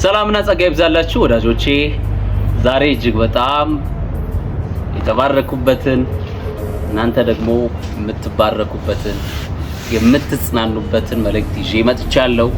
ሰላምና ጸጋ ይብዛላችሁ ወዳጆቼ። ዛሬ እጅግ በጣም የተባረኩበትን እናንተ ደግሞ የምትባረኩበትን የምትጽናኑበትን መልእክት ይዤ መጥቻለሁ።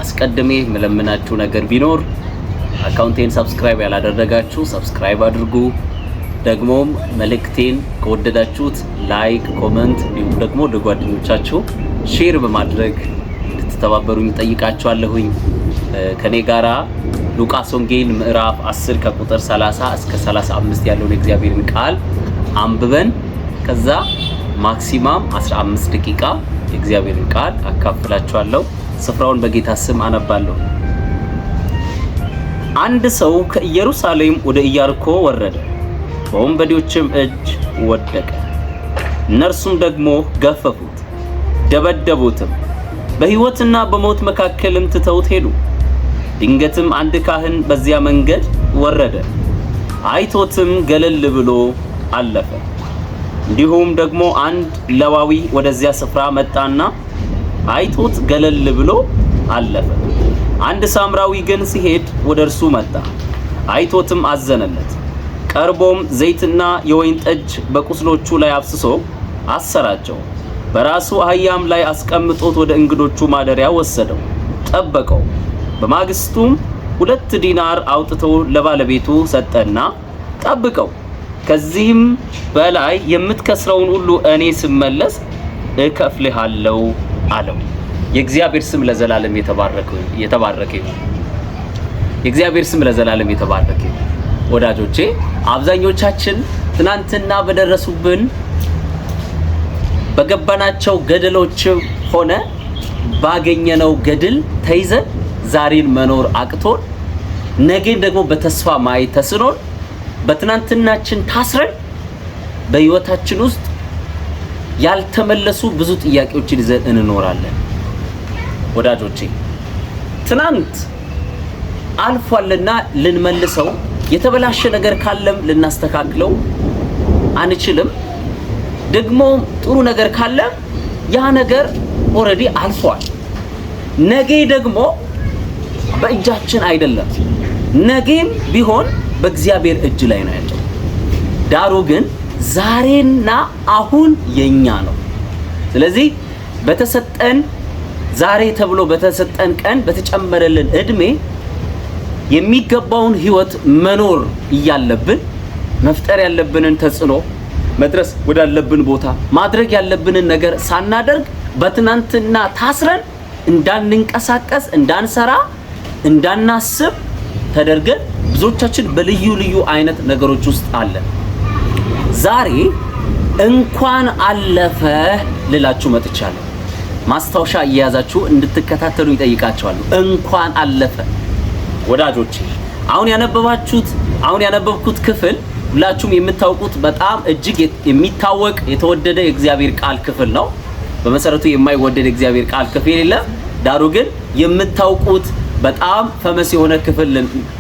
አስቀድሜ መለምናችሁ ነገር ቢኖር አካውንቴን ሰብስክራይብ ያላደረጋችሁ ሰብስክራይብ አድርጉ። ደግሞም መልእክቴን ከወደዳችሁት ላይክ፣ ኮሜንት እንዲሁም ደግሞ ለጓደኞቻችሁ ሼር በማድረግ እንድትተባበሩኝ ጠይቃችኋለሁኝ። ከኔ ጋራ ሉቃስ ወንጌል ምዕራፍ 10 ከቁጥር 30 እስከ 35 ያለውን የእግዚአብሔርን ቃል አንብበን ከዛ ማክሲማም 15 ደቂቃ የእግዚአብሔርን ቃል አካፍላችኋለሁ። ስፍራውን በጌታ ስም አነባለሁ። አንድ ሰው ከኢየሩሳሌም ወደ ኢያሪኮ ወረደ፣ በወንበዴዎችም እጅ ወደቀ። እነርሱም ደግሞ ገፈፉት፣ ደበደቡትም፣ በሕይወትና በሞት መካከልም ትተውት ሄዱ። ድንገትም አንድ ካህን በዚያ መንገድ ወረደ፣ አይቶትም ገለል ብሎ አለፈ። እንዲሁም ደግሞ አንድ ሌዋዊ ወደዚያ ስፍራ መጣና አይቶት ገለል ብሎ አለፈ። አንድ ሳምራዊ ግን ሲሄድ ወደ እርሱ መጣ፣ አይቶትም አዘነለት። ቀርቦም ዘይትና የወይን ጠጅ በቁስሎቹ ላይ አፍስሶ አሰራቸው። በራሱ አህያም ላይ አስቀምጦት ወደ እንግዶቹ ማደሪያ ወሰደው፣ ጠበቀው። በማግስቱም 2 ዲናር አውጥቶ ለባለቤቱ ሰጠና ጠብቀው፣ ከዚህም በላይ የምትከስረውን ሁሉ እኔ ስመለስ እከፍልሃለሁ አለው። የእግዚአብሔር ስም ለዘላለም የተባረከ ይሁን። የእግዚአብሔር ስም ለዘላለም የተባረከ ይሁን። ወዳጆቼ አብዛኞቻችን ትናንትና በደረሱብን በገባናቸው ገደሎች ሆነ ባገኘነው ገድል ተይዘን ዛሬን መኖር አቅቶን ነገን ደግሞ በተስፋ ማየት ተስኖን በትናንትናችን ታስረን በህይወታችን ውስጥ ያልተመለሱ ብዙ ጥያቄዎችን ይዘን እንኖራለን። ወዳጆቼ ትናንት አልፏልና ልንመልሰው የተበላሸ ነገር ካለም ልናስተካክለው አንችልም። ደግሞ ጥሩ ነገር ካለ ያ ነገር ኦሬዲ አልፏል። ነገ ደግሞ በእጃችን አይደለም። ነገም ቢሆን በእግዚአብሔር እጅ ላይ ነው ያለው። ዳሩ ግን ዛሬና አሁን የኛ ነው። ስለዚህ በተሰጠን ዛሬ ተብሎ በተሰጠን ቀን በተጨመረልን እድሜ የሚገባውን ህይወት መኖር እያለብን መፍጠር ያለብንን ተጽዕኖ መድረስ ወዳለብን ቦታ ማድረግ ያለብንን ነገር ሳናደርግ በትናንትና ታስረን እንዳንንቀሳቀስ፣ እንዳንሰራ፣ እንዳናስብ ተደርገን ብዙዎቻችን በልዩ ልዩ አይነት ነገሮች ውስጥ አለን። ዛሬ እንኳን አለፈ ልላችሁ መጥቻለሁ። ማስታወሻ እየያዛችሁ እንድትከታተሉ ይጠይቃችኋለሁ። እንኳን አለፈ ወዳጆቼ። አሁን ያነበብኩት ክፍል ሁላችሁም የምታውቁት በጣም እጅግ የሚታወቅ የተወደደ የእግዚአብሔር ቃል ክፍል ነው። በመሰረቱ የማይወደድ የእግዚአብሔር ቃል ክፍል የለም። ዳሩ ግን የምታውቁት በጣም ፈመስ የሆነ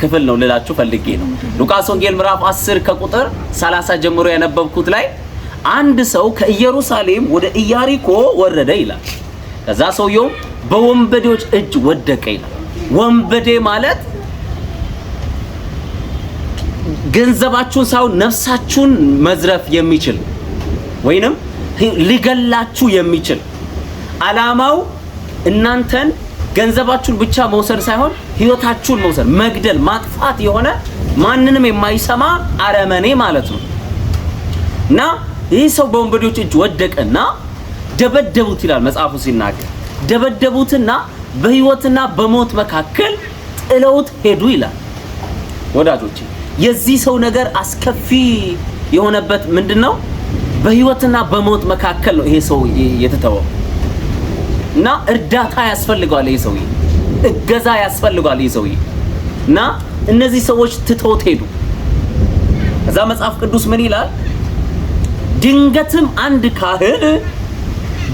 ክፍል ነው ልላችሁ ፈልጌ ነው። ሉቃስ ወንጌል ምዕራፍ 10 ከቁጥር 30 ጀምሮ ያነበብኩት ላይ አንድ ሰው ከኢየሩሳሌም ወደ ኢያሪኮ ወረደ ይላል። ከዛ ሰውየው በወንበዴዎች እጅ ወደቀ ይላል። ወንበዴ ማለት ገንዘባችሁን ሳይሆን ነፍሳችሁን መዝረፍ የሚችል ወይንም ሊገላችሁ የሚችል ዓላማው እናንተን ገንዘባችሁን ብቻ መውሰድ ሳይሆን ህይወታችሁን መውሰድ፣ መግደል፣ ማጥፋት የሆነ ማንንም የማይሰማ አረመኔ ማለት ነው። እና ይህ ሰው በወንበዴዎች እጅ ወደቀና ደበደቡት ይላል መጽሐፉ ሲናገር። ደበደቡትና በህይወትና በሞት መካከል ጥለውት ሄዱ ይላል። ወዳጆቼ የዚህ ሰው ነገር አስከፊ የሆነበት ምንድነው? በህይወትና በሞት መካከል ነው ይሄ ሰው የተተወው። እና እርዳታ ያስፈልጋል ይሄ ሰውዬ፣ እገዛ ያስፈልጋል ይሄ ሰውዬ። እና እነዚህ ሰዎች ትተውት ሄዱ። ከዛ መጽሐፍ ቅዱስ ምን ይላል? ድንገትም አንድ ካህን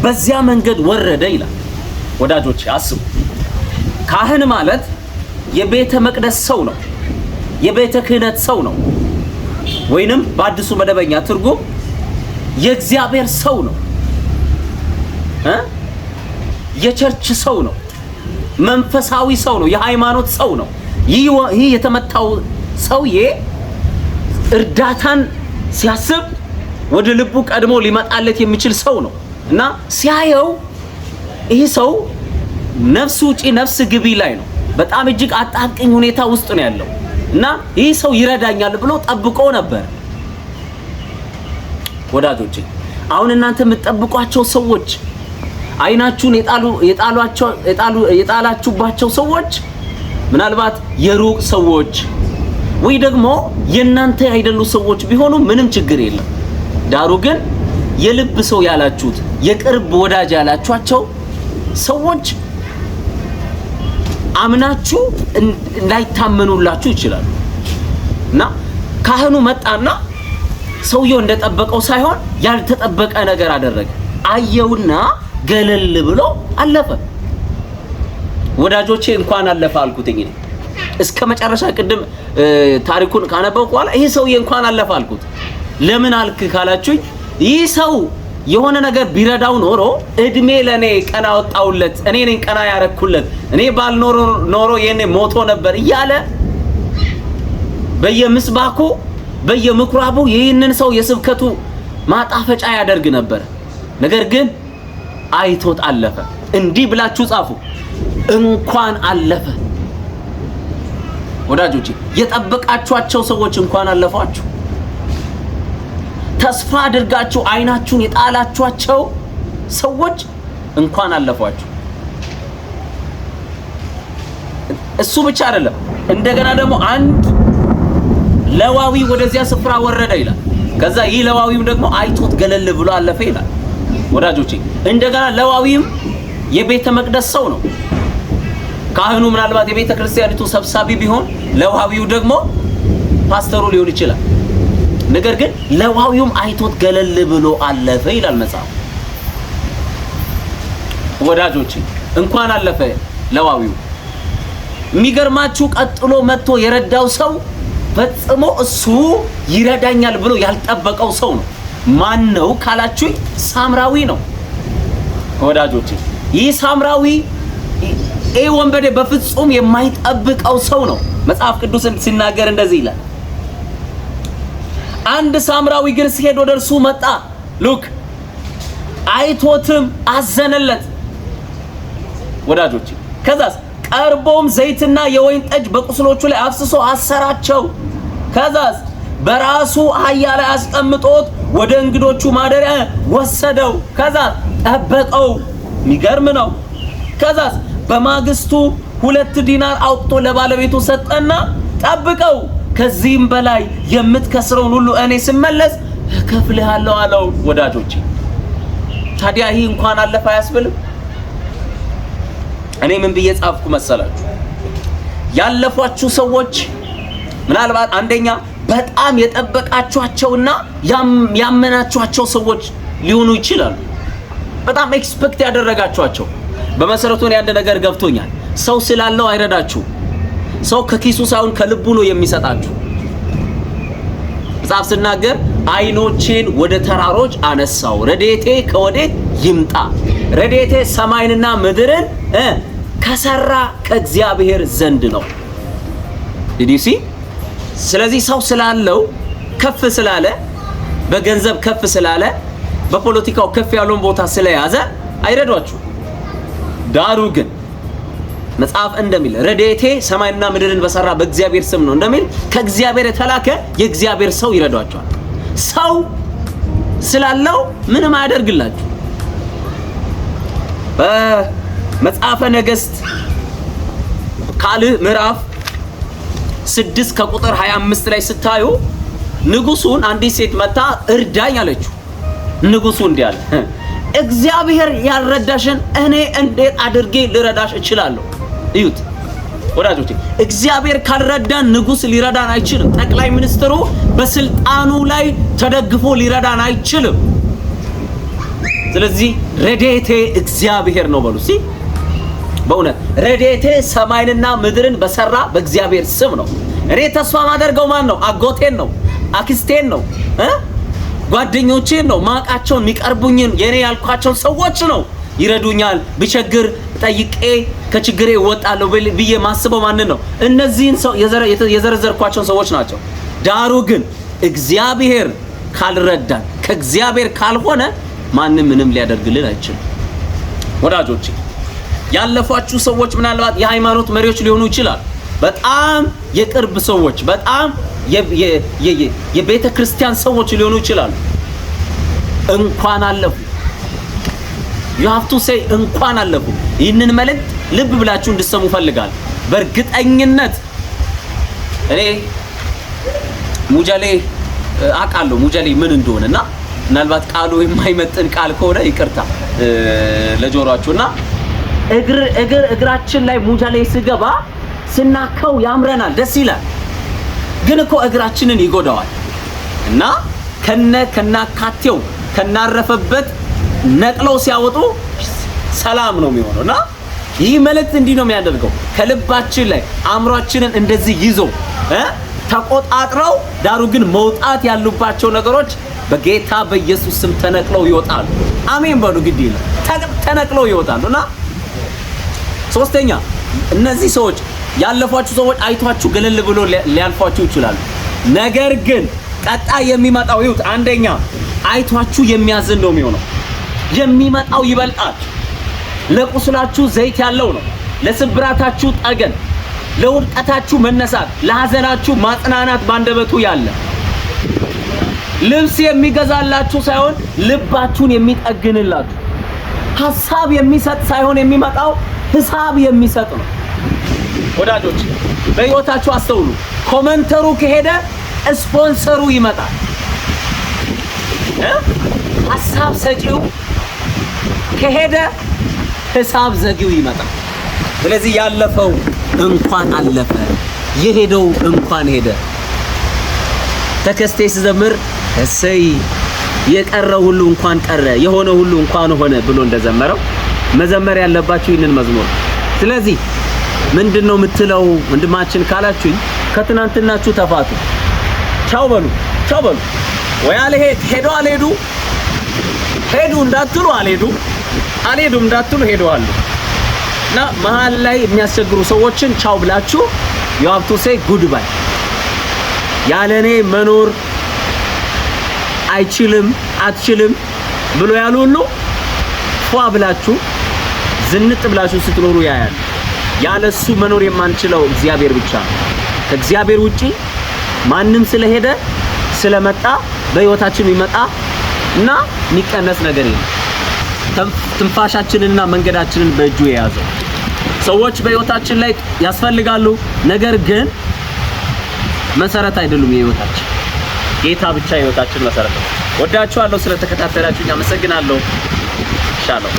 በዚያ መንገድ ወረደ ይላል። ወዳጆቼ አስቡ፣ ካህን ማለት የቤተ መቅደስ ሰው ነው፣ የቤተ ክህነት ሰው ነው፣ ወይንም በአዲሱ መደበኛ ትርጉም የእግዚአብሔር ሰው ነው። የቸርች ሰው ነው፣ መንፈሳዊ ሰው ነው፣ የሃይማኖት ሰው ነው። ይህ የተመታው ሰውዬ እርዳታን ሲያስብ ወደ ልቡ ቀድሞ ሊመጣለት የሚችል ሰው ነው እና ሲያየው ይህ ሰው ነፍስ ውጪ ነፍስ ግቢ ላይ ነው። በጣም እጅግ አጣብቂኝ ሁኔታ ውስጥ ነው ያለው እና ይህ ሰው ይረዳኛል ብሎ ጠብቆ ነበር። ወዳጆቼ አሁን እናንተ የምትጠብቋቸው ሰዎች፣ አይናችሁን የጣላችሁባቸው ሰዎች ምናልባት የሩቅ ሰዎች ወይ ደግሞ የእናንተ አይደሉ ሰዎች ቢሆኑ ምንም ችግር የለም። ዳሩ ግን የልብ ሰው ያላችሁት የቅርብ ወዳጅ ያላችኋቸው ሰዎች አምናችሁ እንዳይታመኑላችሁ ይችላሉ እና ካህኑ መጣና ሰውየው እንደጠበቀው ሳይሆን ያልተጠበቀ ነገር አደረገ። አየውና ገለል ብሎ አለፈ። ወዳጆቼ እንኳን አለፈ አልኩት። እንግዲህ እስከ መጨረሻ ቅድም ታሪኩን ካነበብኩ በኋላ ይሄ ሰውዬ እንኳን አለፈ አልኩት። ለምን አልክ ካላችሁኝ ይህ ሰው የሆነ ነገር ቢረዳው እድሜ ለኔ ቀና ወጣውለት፣ እኔ ነኝ ቀና ያረኩለት፣ እኔ ባልኖሮ የኔ ሞቶ ነበር እያለ በየምስባኩ በየምኩራቡ ይህንን ሰው የስብከቱ ማጣፈጫ ያደርግ ነበር። ነገር ግን አይቶት አለፈ። እንዲህ ብላችሁ ጻፉ፣ እንኳን አለፈ። ወዳጆቼ የጠበቃችኋቸው ሰዎች እንኳን አለፏችሁ። ተስፋ አድርጋችሁ አይናችሁን የጣላችኋቸው ሰዎች እንኳን አለፏችሁ። እሱ ብቻ አይደለም፣ እንደገና ደግሞ አንድ ለዋዊ ወደዚያ ስፍራ ወረደ ይላል። ከዛ ይህ ለዋዊም ደግሞ አይቶት ገለል ብሎ አለፈ ይላል። ወዳጆቼ እንደገና ለዋዊም የቤተ መቅደስ ሰው ነው። ካህኑ ምናልባት የቤተ ክርስቲያኒቱ ሰብሳቢ ቢሆን ለዋዊው ደግሞ ፓስተሩ ሊሆን ይችላል። ነገር ግን ለዋዊውም አይቶት ገለል ብሎ አለፈ ይላል መጽሐፍ። ወዳጆቼ እንኳን አለፈ ለዋዊው። የሚገርማችሁ ቀጥሎ መጥቶ የረዳው ሰው ፈጽሞ እሱ ይረዳኛል ብሎ ያልጠበቀው ሰው ነው። ማን ነው ካላችሁኝ ሳምራዊ ነው። ወዳጆቼ ይህ ሳምራዊ ወንበዴ በፍጹም የማይጠብቀው ሰው ነው። መጽሐፍ ቅዱስን ሲናገር እንደዚህ ይላል፣ አንድ ሳምራዊ ግን ሲሄድ ወደ እርሱ መጣ፣ ሉክ አይቶትም አዘነለት። ወዳጆቼ ከዛስ ቀርቦም ዘይትና የወይን ጠጅ በቁስሎቹ ላይ አፍስሶ አሰራቸው። ከዛስ በራሱ አህያ ላይ አስቀምጦት ወደ እንግዶቹ ማደሪያ ወሰደው። ከዛስ ጠበቀው። የሚገርም ነው። ከዛስ በማግስቱ 2 ዲናር አውጥቶ ለባለቤቱ ሰጠና ጠብቀው፣ ከዚህም በላይ የምትከስረውን ሁሉ እኔ ስመለስ እከፍልሃለሁ አለው። ወዳጆቼ ታዲያ ይህ እንኳን አለፈ አያስብልም? እኔ ምን ብዬ ጻፍኩ መሰላችሁ? ያለፏችሁ ሰዎች ምናልባት አንደኛ በጣም የጠበቃችኋቸውና ያመናችኋቸው ሰዎች ሊሆኑ ይችላሉ። በጣም ኤክስፔክት ያደረጋችኋቸው። በመሰረቱ አንድ ነገር ገብቶኛል። ሰው ስላለው አይረዳችሁ። ሰው ከኪሱ ሳይሆን ከልቡ ነው የሚሰጣችሁ። መጽሐፍ ሲናገር አይኖቼን ወደ ተራሮች አነሳው፣ ረድኤቴ ከወዴት ይምጣ? ረድኤቴ ሰማይንና ምድርን ከሰራ ከእግዚአብሔር ዘንድ ነው። ዲዲሲ ስለዚህ ሰው ስላለው ከፍ ስላለ፣ በገንዘብ ከፍ ስላለ፣ በፖለቲካው ከፍ ያለውን ቦታ ስለያዘ አይረዷችሁ። ዳሩ ግን መጽሐፍ እንደሚል ረድኤቴ ሰማይና ምድርን በሰራ በእግዚአብሔር ስም ነው እንደሚል ከእግዚአብሔር የተላከ የእግዚአብሔር ሰው ይረዷቸዋል። ሰው ስላለው ምንም አያደርግላችሁ። በመጽሐፈ ነገሥት ካልዕ ምዕራፍ 6 ከቁጥር 25 ላይ ስታዩ ንጉሱን አንዲት ሴት መታ እርዳኝ አለችው። ንጉሱ እንዲህ አለ፣ እግዚአብሔር ያልረዳሽን እኔ እንዴት አድርጌ ልረዳሽ እችላለሁ? እዩት ወዳጆቼ፣ እግዚአብሔር ካልረዳን ንጉስ ሊረዳን አይችልም። ጠቅላይ ሚኒስትሩ በስልጣኑ ላይ ተደግፎ ሊረዳን አይችልም። ስለዚህ ረድኤቴ እግዚአብሔር ነው በሉ። በእውነት ረድኤቴ ሰማይንና ምድርን በሰራ በእግዚአብሔር ስም ነው። እኔ ተስፋ ማደርገው ማን ነው? አጎቴን ነው፣ አክስቴን ነው፣ ጓደኞቼን ነው፣ ማቃቸውን የሚቀርቡኝን የኔ ያልኳቸው ሰዎች ነው። ይረዱኛል፣ ብቸግር ጠይቄ ከችግሬ እወጣለሁ ብዬ ማስበው ማንን ነው? እነዚህን ሰው የዘረዘርኳቸውን ሰዎች ናቸው። ዳሩ ግን እግዚአብሔር ካልረዳን ከእግዚአብሔር ካልሆነ ማንም ምንም ሊያደርግልን አይችልም። ወዳጆቼ ያለፏችሁ ሰዎች ምናልባት የሃይማኖት መሪዎች ሊሆኑ ይችላል። በጣም የቅርብ ሰዎች፣ በጣም የቤተ ክርስቲያን ሰዎች ሊሆኑ ይችላሉ። እንኳን አለፉ። you have to say እንኳን አለፉ። ይህንን መልእክት ልብ ብላችሁ እንድትሰሙ ፈልጋለሁ። በእርግጠኝነት እኔ ሙጀሌ አቃለሁ ሙጀሌ ምን እንደሆነና ምናልባት ቃሉ የማይመጥን ቃል ከሆነ ይቅርታ ለጆሮአችሁና እግራችን ላይ ሙጀሌ ሲገባ ስናከው ያምረናል፣ ደስ ይላል። ግን እኮ እግራችንን ይጎዳዋል እና ከናካቴው ከናረፈበት ነቅለው ሲያወጡ ሰላም ነው የሚሆነውና ይህ መልእክት እንዲህ ነው የሚያደርገው። ከልባችን ላይ አእምሯችንን እንደዚህ ይዞ ተቆጣጥረው ዳሩ ግን መውጣት ያሉባቸው ነገሮች በጌታ በኢየሱስ ስም ተነቅለው ይወጣሉ። አሜን በሉ። ግድ ይላል ተነቅለው ይወጣሉና ሶስተኛ እነዚህ ሰዎች ያለፏችሁ ሰዎች አይቷችሁ ገለል ብሎ ሊያልፏችሁ ይችላሉ። ነገር ግን ቀጣይ የሚመጣው ይሁት አንደኛ አይቷችሁ የሚያዝን ነው የሚሆነው። የሚመጣው ይበልጣል። ለቁስላችሁ ዘይት ያለው ነው። ለስብራታችሁ ጠገን፣ ለውድቀታችሁ መነሳት፣ ለሐዘናችሁ ማጽናናት ባንደበቱ ያለ ልብስ የሚገዛላችሁ ሳይሆን ልባችሁን የሚጠግንላችሁ ሐሳብ የሚሰጥ ሳይሆን የሚመጣው ሐሳብ የሚሰጥ ነው። ወዳጆች በሕይወታችሁ አስተውሉ። ኮመንተሩ ከሄደ ስፖንሰሩ ይመጣል። ሐሳብ ሰጪው ከሄደ ሐሳብ ዘጊው ይመጣል። ስለዚህ ያለፈው እንኳን አለፈ፣ የሄደው እንኳን ሄደ። ተከስቴ ሲዘምር እሰይ የቀረው ሁሉ እንኳን ቀረ፣ የሆነ ሁሉ እንኳን ሆነ ብሎ እንደዘመረው መዘመር ያለባችሁ ይህንን መዝሙር። ስለዚህ ምንድነው የምትለው ወንድማችን ካላችሁኝ ከትናንትናችሁ ተፋቱ። ቻው በሉ ወይ ሄዱ አልሄዱ ሄዱ እንዳትሉ አልሄዱ እንዳትሉ ሄደዋል። እና መሃል ላይ የሚያስቸግሩ ሰዎችን ቻው ብላችሁ you have to say goodbye። ያለኔ መኖር አይችልም አትችልም ብሎ ያሉ ሁሉ ፏ ብላችሁ ዝንጥ ብላችሁ ስትኖሩ ያያል። ያለሱ መኖር የማንችለው እግዚአብሔር ብቻ ነው። ከእግዚአብሔር ውጪ ማንም ስለሄደ ስለመጣ በህይወታችን የሚመጣ እና የሚቀነስ ነገር የለም። ትንፋሻችንና መንገዳችንን በእጁ የያዘው ሰዎች በህይወታችን ላይ ያስፈልጋሉ። ነገር ግን መሰረት አይደሉም የህይወታችን። ጌታ ብቻ የህይወታችን መሰረት ነው። ወዳችኋለሁ። ስለተከታተላችሁኝ አመሰግናለሁ። ሻሎም